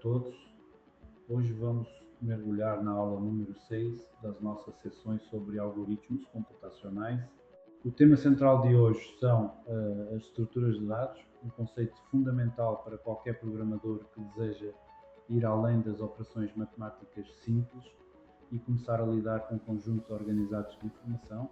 todos. Hoje vamos mergulhar na aula número 6 das nossas sessões sobre algoritmos computacionais. O tema central de hoje são as estruturas de dados, um conceito fundamental para qualquer programador que deseja ir além das operações matemáticas simples e começar a lidar com conjuntos organizados de informação.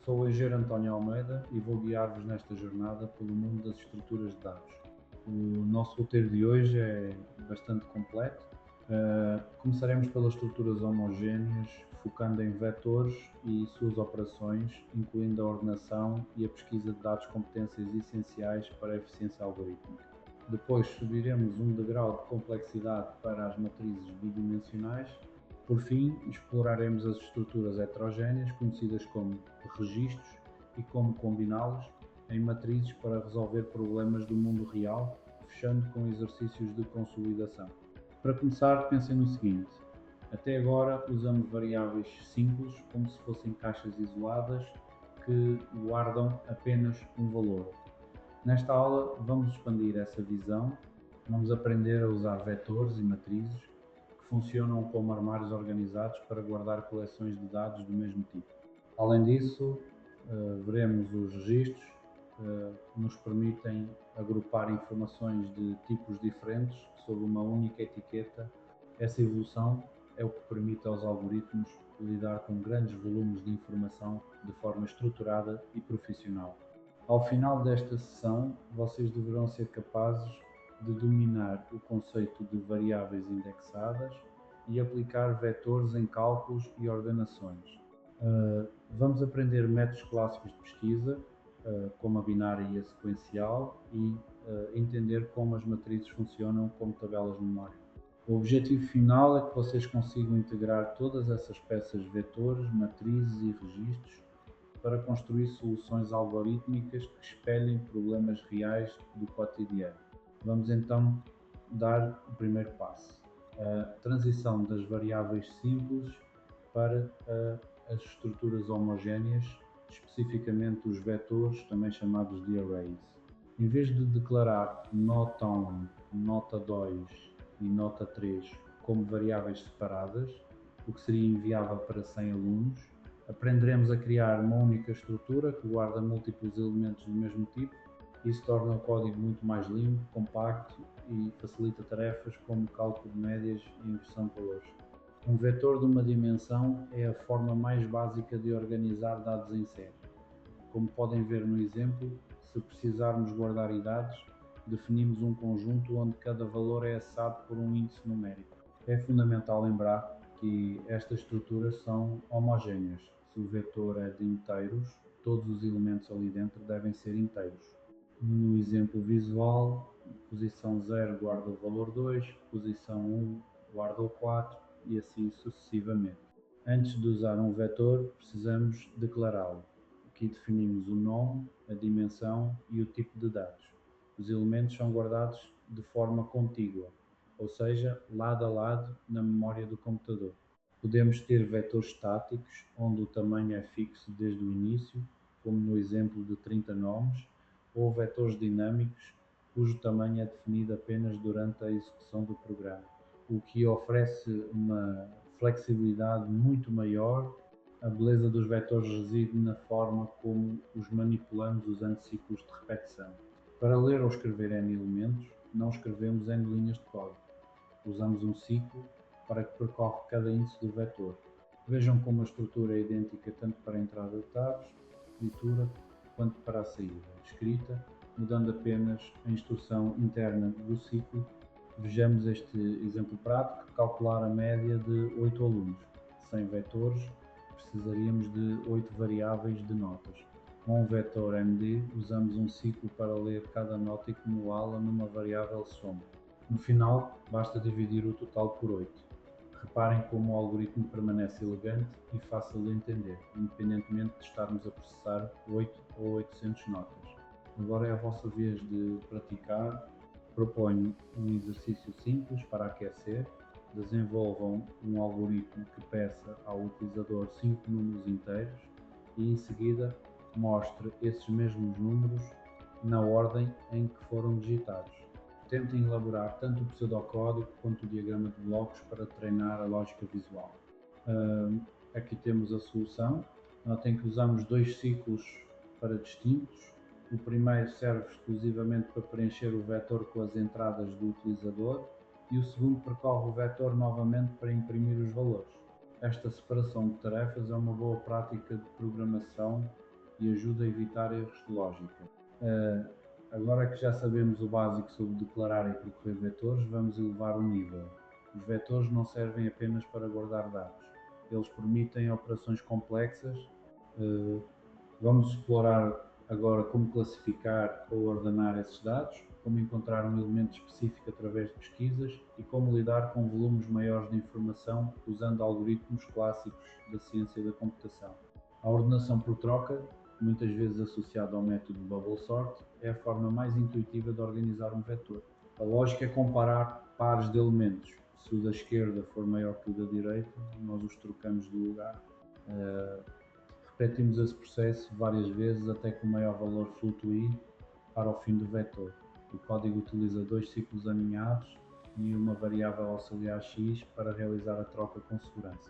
Sou o engenheiro António Almeida e vou guiar-vos nesta jornada pelo mundo das estruturas de dados. O nosso roteiro de hoje é bastante completo. Começaremos pelas estruturas homogéneas, focando em vetores e suas operações, incluindo a ordenação e a pesquisa de dados, competências essenciais para a eficiência algorítmica. Depois subiremos um degrau de complexidade para as matrizes bidimensionais. Por fim, exploraremos as estruturas heterogéneas, conhecidas como registros, e como combiná-los em matrizes para resolver problemas do mundo real, fechando com exercícios de consolidação. Para começar, pensem no seguinte: até agora usamos variáveis simples como se fossem caixas isoladas que guardam apenas um valor. Nesta aula vamos expandir essa visão, vamos aprender a usar vetores e matrizes que funcionam como armários organizados para guardar coleções de dados do mesmo tipo. Além disso, veremos os registros que nos permitem agrupar informações de tipos diferentes sob uma única etiqueta. Essa evolução é o que permite aos algoritmos lidar com grandes volumes de informação de forma estruturada e profissional. Ao final desta sessão, vocês deverão ser capazes de dominar o conceito de variáveis indexadas e aplicar vetores em cálculos e ordenações. Vamos aprender métodos clássicos de pesquisa, como a binária e a sequencial, e entender como as matrizes funcionam como tabelas de memória. O objetivo final é que vocês consigam integrar todas essas peças vetores, matrizes e registros para construir soluções algorítmicas que espelhem problemas reais do cotidiano. Vamos então dar o primeiro passo: a transição das variáveis simples para as estruturas homogéneas, especificamente os vetores, também chamados de arrays. Em vez de declarar nota 1, nota 2 e nota 3 como variáveis separadas, o que seria inviável para 100 alunos, aprenderemos a criar uma única estrutura que guarda múltiplos elementos do mesmo tipo. Isso torna o código muito mais limpo, compacto e facilita tarefas como cálculo de médias e inversão de valores. Um vetor de uma dimensão é a forma mais básica de organizar dados em série. Como podem ver no exemplo, se precisarmos guardar idades, definimos um conjunto onde cada valor é acessado por um índice numérico. É fundamental lembrar que estas estruturas são homogéneas. Se o vetor é de inteiros, todos os elementos ali dentro devem ser inteiros. No exemplo visual, posição 0 guarda o valor 2, posição 1 guarda o 4 e assim sucessivamente. Antes de usar um vetor, precisamos declará-lo. Aqui definimos o nome, a dimensão e o tipo de dados. Os elementos são guardados de forma contígua, ou seja, lado a lado na memória do computador. Podemos ter vetores estáticos, onde o tamanho é fixo desde o início, como no exemplo de 30 nomes, ou vetores dinâmicos, cujo tamanho é definido apenas durante a execução do programa, o que oferece uma flexibilidade muito maior. A beleza dos vetores reside na forma como os manipulamos usando ciclos de repetição. Para ler ou escrever N elementos, não escrevemos N linhas de código. Usamos um ciclo para que percorre cada índice do vetor. Vejam como a estrutura é idêntica tanto para a entrada de dados, leitura, quanto para a saída, escrita, mudando apenas a instrução interna do ciclo. Vejamos este exemplo prático: calcular a média de 8 alunos. Sem vetores, precisaríamos de 8 variáveis de notas. Com o vetor MD, usamos um ciclo para ler cada nota e acumulá-la numa variável soma. No final, basta dividir o total por 8. Reparem como o algoritmo permanece elegante e fácil de entender, independentemente de estarmos a processar 8 ou 800 notas. Agora é a vossa vez de praticar. Proponho um exercício simples para aquecer. Desenvolvam um algoritmo que peça ao utilizador 5 números inteiros e, em seguida, mostre esses mesmos números na ordem em que foram digitados. Tentem elaborar tanto o pseudocódigo quanto o diagrama de blocos para treinar a lógica visual. Aqui temos a solução. Notem que usamos dois ciclos para distintos. O primeiro serve exclusivamente para preencher o vetor com as entradas do utilizador e o segundo percorre o vetor novamente para imprimir os valores. Esta separação de tarefas é uma boa prática de programação e ajuda a evitar erros de lógica. Agora que já sabemos o básico sobre declarar e percorrer vetores, vamos elevar o nível. Os vetores não servem apenas para guardar dados, eles permitem operações complexas. Vamos explorar agora como classificar ou ordenar esses dados, como encontrar um elemento específico através de pesquisas e como lidar com volumes maiores de informação usando algoritmos clássicos da ciência da computação. A ordenação por troca, muitas vezes associada ao método Bubble Sort, é a forma mais intuitiva de organizar um vetor. A lógica é comparar pares de elementos. Se o da esquerda for maior que o da direita, nós os trocamos de lugar. Repetimos esse processo várias vezes até que o maior valor flutue para o fim do vetor. O código utiliza dois ciclos aninhados e uma variável auxiliar x para realizar a troca com segurança.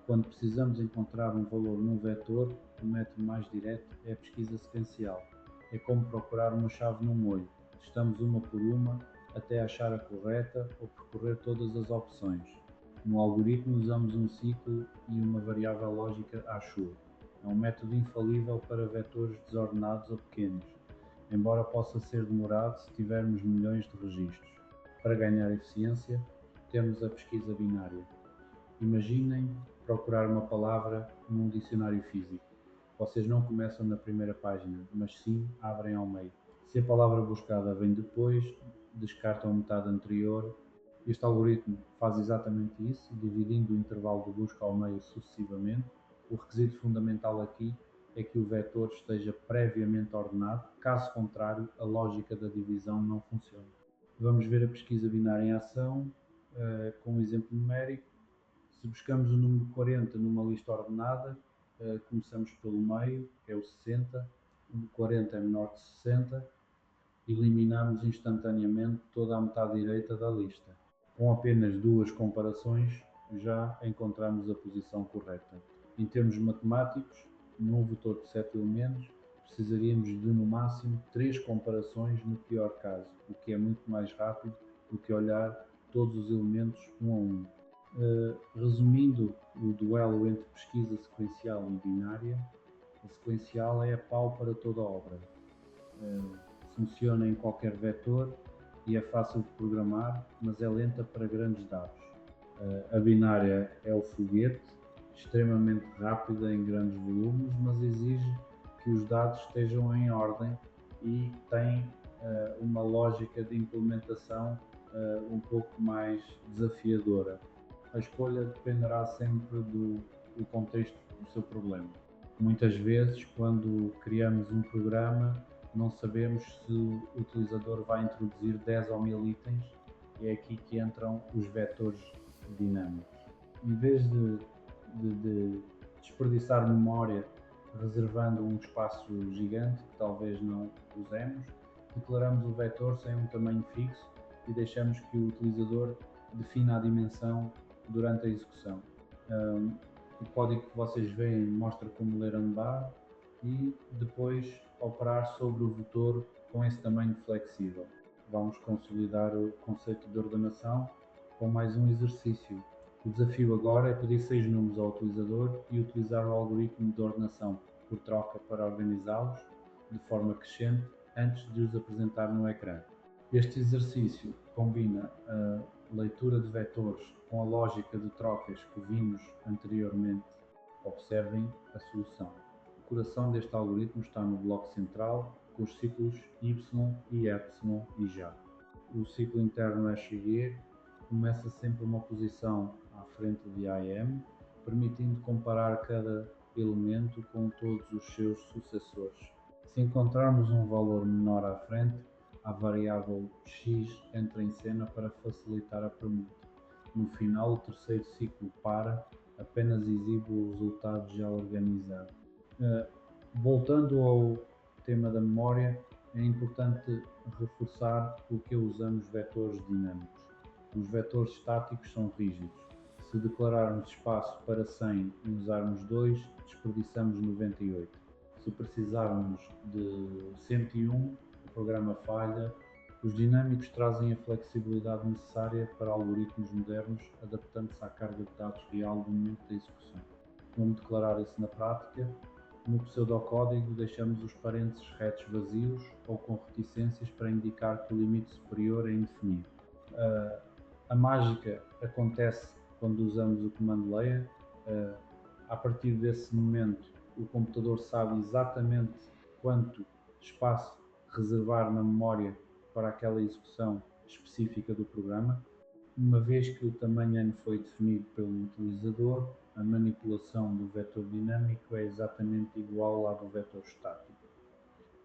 Quando precisamos encontrar um valor num vetor, o método mais direto é a pesquisa sequencial. É como procurar uma chave num molho. Testamos uma por uma até achar a correta ou percorrer todas as opções. No algoritmo usamos um ciclo e uma variável lógica ASHUR. É um método infalível para vetores desordenados ou pequenos, embora possa ser demorado se tivermos milhões de registros. Para ganhar eficiência, temos a pesquisa binária. Imaginem procurar uma palavra num dicionário físico. Vocês não começam na primeira página, mas sim abrem ao meio. Se a palavra buscada vem depois, descartam a metade anterior. Este algoritmo faz exatamente isso, dividindo o intervalo de busca ao meio sucessivamente. O requisito fundamental aqui é que o vetor esteja previamente ordenado, caso contrário, a lógica da divisão não funciona. Vamos ver a pesquisa binária em ação, com um exemplo numérico. Se buscamos o número 40 numa lista ordenada, começamos pelo meio, que é o 60, o 40 é menor que 60, eliminamos instantaneamente toda a metade direita da lista. Com apenas duas comparações, já encontramos a posição correta. Em termos matemáticos, num vetor de 7 elementos, precisaríamos de no máximo 3 comparações no pior caso, o que é muito mais rápido do que olhar todos os elementos um a um. Resumindo o duelo entre pesquisa sequencial e binária, a sequencial é a pau para toda a obra. Funciona em qualquer vetor e é fácil de programar, mas é lenta para grandes dados. A binária é o foguete, extremamente rápida em grandes volumes, mas exige que os dados estejam em ordem e tem uma lógica de implementação um pouco mais desafiadora. A escolha dependerá sempre do contexto do seu problema. Muitas vezes, quando criamos um programa, não sabemos se o utilizador vai introduzir 10 ou 1000 itens, e é aqui que entram os vetores dinâmicos. Em vez de desperdiçar memória reservando um espaço gigante que talvez não usemos, declaramos o vetor sem um tamanho fixo e deixamos que o utilizador defina a dimensão durante a execução. O código que vocês veem mostra como ler andar e depois operar sobre o vetor com esse tamanho flexível. Vamos consolidar o conceito de ordenação com mais um exercício. O desafio agora é pedir 6 números ao utilizador e utilizar o algoritmo de ordenação por troca para organizá-los de forma crescente antes de os apresentar no ecrã. Este exercício combina a leitura de vetores com a lógica de trocas que vimos anteriormente. Observem a solução. O coração deste algoritmo está no bloco central, com os ciclos y e epsilon e já. O ciclo interno SG começa sempre uma posição à frente de IM, permitindo comparar cada elemento com todos os seus sucessores. Se encontrarmos um valor menor à frente, a variável x entra em cena para facilitar a permuta. No final, o terceiro ciclo para, apenas exibe o resultado já organizado. Voltando ao tema da memória, é importante reforçar porque usamos vetores dinâmicos. Os vetores estáticos são rígidos. Se declararmos espaço para 100 e usarmos 2, desperdiçamos 98. Se precisarmos de 101, o programa falha. Os dinâmicos trazem a flexibilidade necessária para algoritmos modernos, adaptando-se à carga de dados real do momento da execução. Como declarar isso na prática? No pseudocódigo deixamos os parênteses retos vazios ou com reticências para indicar que o limite superior é indefinido. A mágica acontece quando usamos o command layer. A partir desse momento, o computador sabe exatamente quanto espaço reservar na memória para aquela execução específica do programa. Uma vez que o tamanho n foi definido pelo utilizador, a manipulação do vetor dinâmico é exatamente igual à do vetor estático.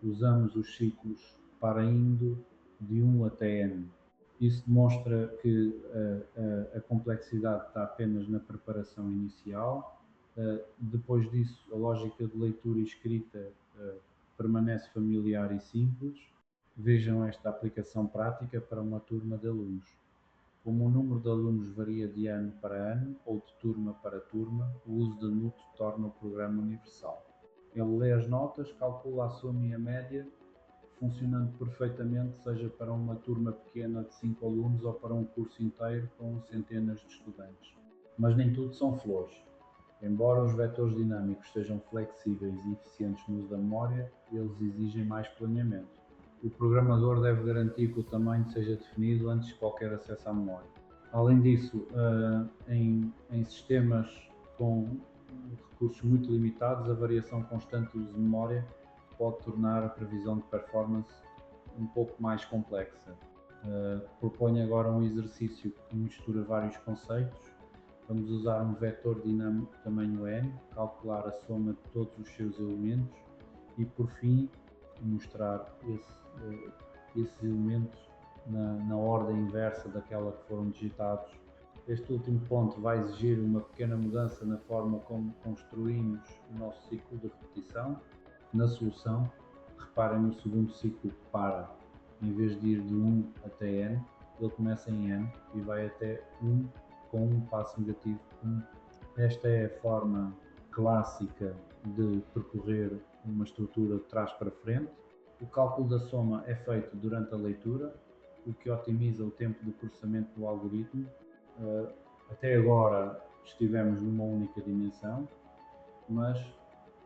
Usamos os ciclos para indo de 1 até n. Isso demonstra que a complexidade está apenas na preparação inicial. Depois disso, a lógica de leitura e escrita permanece familiar e simples. Vejam esta aplicação prática para uma turma de alunos. Como o número de alunos varia de ano para ano ou de turma para turma, o uso de NUT torna o programa universal. Ele lê as notas, calcula a soma e a média, funcionando perfeitamente, seja para uma turma pequena de 5 alunos ou para um curso inteiro com centenas de estudantes. Mas nem tudo são flores. Embora os vetores dinâmicos sejam flexíveis e eficientes no uso da memória, eles exigem mais planeamento. O programador deve garantir que o tamanho seja definido antes de qualquer acesso à memória. Além disso, em sistemas com recursos muito limitados, a variação constante do uso de memória pode tornar a previsão de performance um pouco mais complexa. Proponho agora um exercício que mistura vários conceitos. Vamos usar um vetor dinâmico de tamanho n, calcular a soma de todos os seus elementos e, por fim, mostrar esses elementos na ordem inversa daquela que foram digitados. Este último ponto vai exigir uma pequena mudança na forma como construímos o nosso ciclo de repetição. Na solução, reparem no segundo ciclo que para, em vez de ir de 1 até n, ele começa em n e vai até 1 com um passo negativo 1. Esta é a forma clássica de percorrer uma estrutura de trás para frente. O cálculo da soma é feito durante a leitura, o que otimiza o tempo de processamento do algoritmo. Até agora estivemos numa única dimensão, mas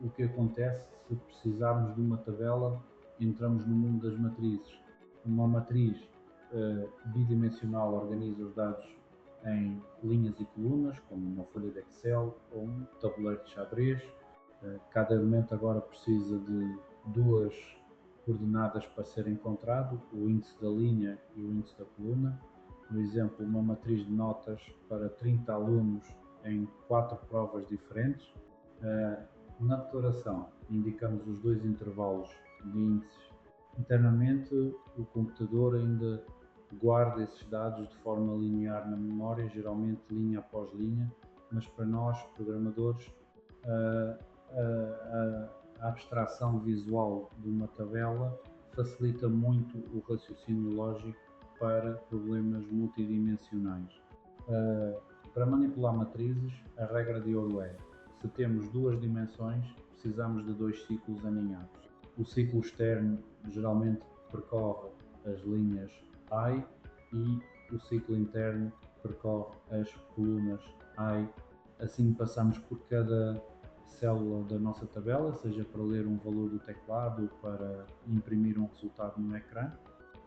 o que acontece se precisarmos de uma tabela, entramos no mundo das matrizes. Uma matriz bidimensional organiza os dados em linhas e colunas, como uma folha de Excel ou um tabuleiro de xadrez. Cada elemento agora precisa de duas coordenadas para ser encontrado, o índice da linha e o índice da coluna. Por exemplo, uma matriz de notas para 30 alunos em 4 provas diferentes. Na declaração, indicamos os dois intervalos de índices. Internamente, o computador ainda guarda esses dados de forma linear na memória, geralmente linha após linha, mas para nós, programadores, a abstração visual de uma tabela facilita muito o raciocínio lógico para problemas multidimensionais. Para manipular matrizes, a regra de ouro é: se temos duas dimensões, precisamos de dois ciclos aninhados. O ciclo externo geralmente percorre as linhas I e o ciclo interno percorre as colunas I. Assim passamos por cada célula da nossa tabela, seja para ler um valor do teclado ou para imprimir um resultado no ecrã.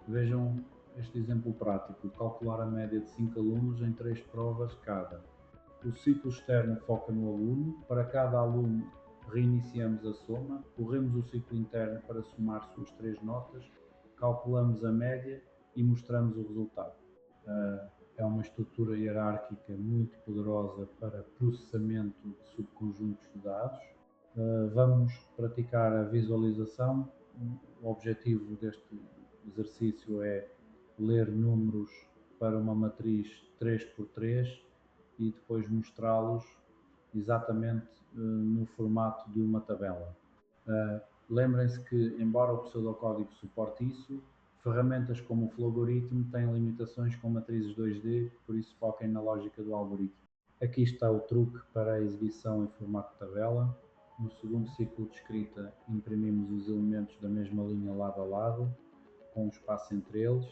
Vejam este exemplo prático: calcular a média de 5 alunos em 3 provas cada. O ciclo externo foca no aluno. Para cada aluno, reiniciamos a soma, corremos o ciclo interno para somar suas 3 notas, calculamos a média e mostramos o resultado. É uma estrutura hierárquica muito poderosa para processamento de subconjuntos de dados. Vamos praticar a visualização. O objetivo deste exercício é ler números para uma matriz 3x3 e depois mostrá-los exatamente no formato de uma tabela. Lembrem-se que, embora o pseudocódigo suporte isso, ferramentas como o Flogoritmo têm limitações com matrizes 2D, por isso foquem na lógica do algoritmo. Aqui está o truque para a exibição em formato de tabela. No segundo ciclo de escrita, imprimimos os elementos da mesma linha lado a lado, com um espaço entre eles.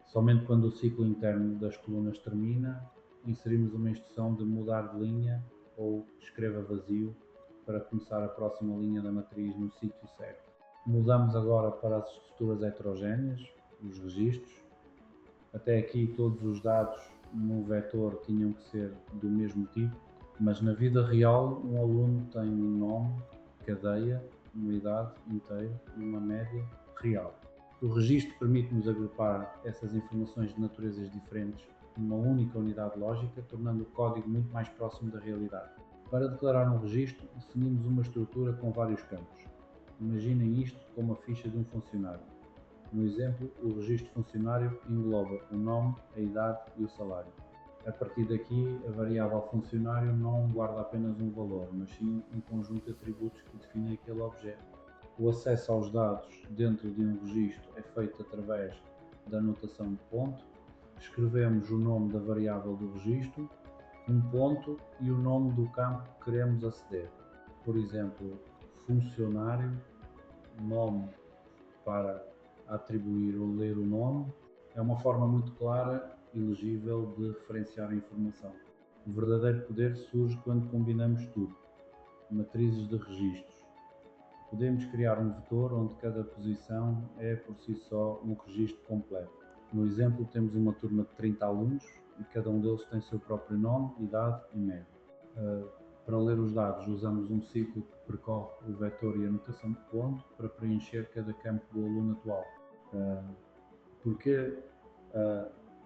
Somente quando o ciclo interno das colunas termina, inserimos uma instrução de mudar de linha ou escreva vazio para começar a próxima linha da matriz no sítio certo. Mudamos agora para as estruturas heterogéneas, os registros. Até aqui todos os dados no vetor tinham que ser do mesmo tipo, mas na vida real um aluno tem um nome, cadeia, uma idade inteira e uma média real. O registro permite-nos agrupar essas informações de naturezas diferentes numa única unidade lógica, tornando o código muito mais próximo da realidade. Para declarar um registro, definimos uma estrutura com vários campos. Imaginem isto como a ficha de um funcionário. No exemplo, o registro funcionário engloba o nome, a idade e o salário. A partir daqui, a variável funcionário não guarda apenas um valor, mas sim um conjunto de atributos que definem aquele objeto. O acesso aos dados dentro de um registro é feito através da notação de ponto. Escrevemos o nome da variável do registro, um ponto e o nome do campo que queremos aceder. Por exemplo, funcionário, nome para atribuir ou ler o nome, é uma forma muito clara e legível de referenciar a informação. O verdadeiro poder surge quando combinamos tudo. Matrizes de registros. Podemos criar um vetor onde cada posição é por si só um registro completo. No exemplo, temos uma turma de 30 alunos e cada um deles tem seu próprio nome, idade e média. Para ler os dados, usamos um ciclo que percorre o vetor e a notação de ponto para preencher cada campo do aluno atual. Porquê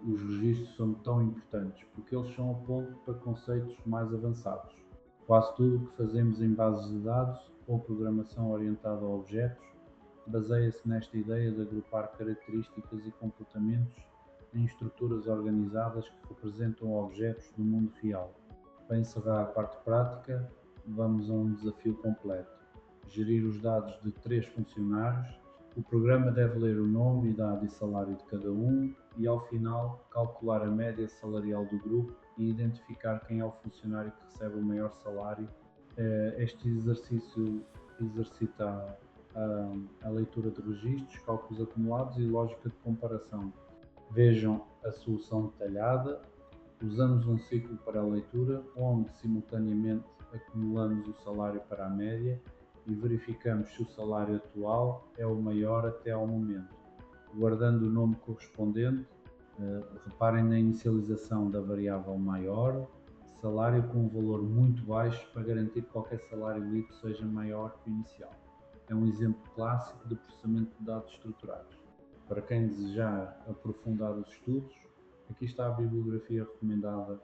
os registros são tão importantes? Porque eles são a ponto para conceitos mais avançados. Quase tudo o que fazemos em bases de dados ou programação orientada a objetos baseia-se nesta ideia de agrupar características e comportamentos em estruturas organizadas que representam objetos do mundo real. Para encerrar a parte prática, vamos a um desafio completo. Gerir os dados de 3 funcionários. O programa deve ler o nome, idade e salário de cada um e, ao final, calcular a média salarial do grupo e identificar quem é o funcionário que recebe o maior salário. Este exercício exercita a leitura de registros, cálculos acumulados e lógica de comparação. Vejam a solução detalhada. Usamos um ciclo para a leitura, onde simultaneamente acumulamos o salário para a média e verificamos se o salário atual é o maior até ao momento. Guardando o nome correspondente, reparem na inicialização da variável maior, salário com um valor muito baixo para garantir que qualquer salário lido seja maior que o inicial. É um exemplo clássico de processamento de dados estruturados. Para quem desejar aprofundar os estudos, aqui está a bibliografia recomendada.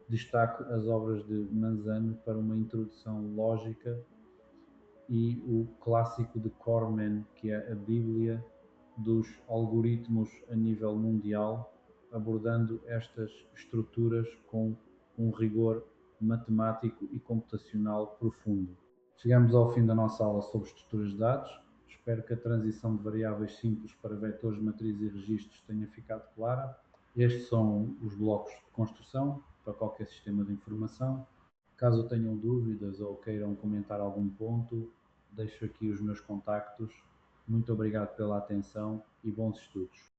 Destaco as obras de Manzano para uma introdução lógica e o clássico de Corman, que é a Bíblia dos algoritmos a nível mundial, abordando estas estruturas com um rigor matemático e computacional profundo. Chegamos ao fim da nossa aula sobre estruturas de dados. Espero que a transição de variáveis simples para vetores, matrizes e registros tenha ficado clara. Estes são os blocos de construção para qualquer sistema de informação. Caso tenham dúvidas ou queiram comentar algum ponto, deixo aqui os meus contactos. Muito obrigado pela atenção e bons estudos.